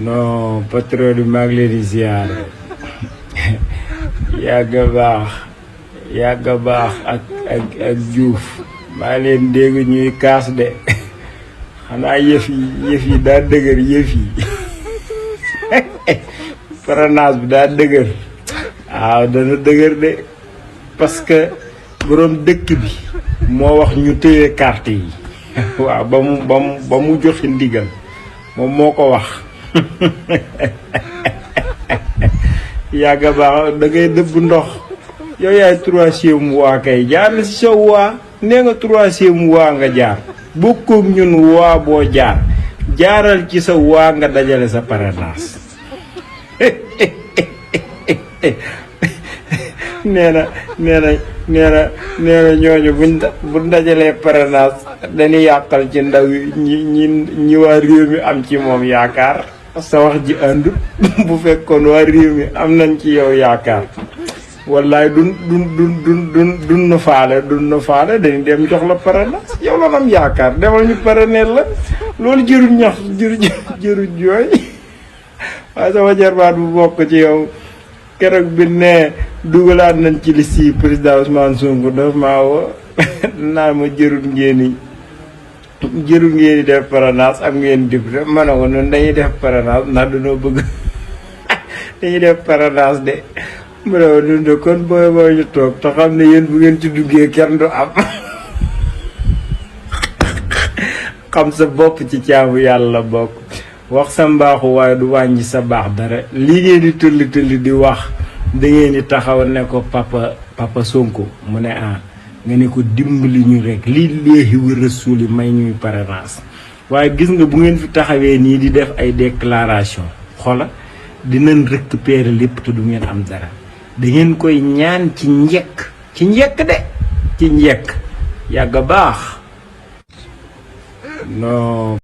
non patron bi maa ngi leen di ziare yàgg baax ak Diouf maa leen dégg ñuy kaas de xanaa yëf yi daa dëgër yëf yi parrainage bi daa dëgër waaw dana dëgër de parce que borom dëkk bi moo wax ñu téye carte yi waaw ba mu joxe ndigal moom moo ko wax yàgg baax da ngay dëbb ndox yow yaay 3e waa kay jaar na si sa waa nee nga 3e waa nga jaar bokkoog ñun waa boo jaaral ci sa waa nga dajale sa parrainage nee na ñooñu buñ dajalee parrainage dañuy yàqal ci ndaw ñi waa réew mi am ci moom yaakaar sa wax ji àndut bu fekkoon waa réew mi am nañ ci yow yaakaar wallaay dun na faale dañuy dem jox la parrainage yow la am yaakaar demal ñu parrainer la loolu jëruñ ñax jëruñ jooy waaye sama jarbaat bu bokk ci yow keroog bi ne dugalaat nañ ci liste yi président Ousmane Sonko daf maa woo naa ma jërul ngeen di def parrainage am ngeen député ma ne ko noonu dañuy def parrainage ndax dañoo bëgg dañuy def parrainage de ma ne ko noonu de kon booy ñu toog te xam ne yéen bu ngeen ci duggee kenn du am xam sa bopp ci caabu yàlla bokk wax sa mbaaxu waaye du wàññi sa baax dara lii ngeen di tëlli di wax da ngeen di taxaw ne ko papa Sonko mu ne nga ne ko dimbali ñu rek lii léegi wa rasuuli may ñuy parrainage waaye gis nga bu ngeen fi taxawee nii di def ay déclaration xoola dinañ récupérer lépp te du ngeen am dara da ngeen koy ñaan ci njëkk yàgg baax non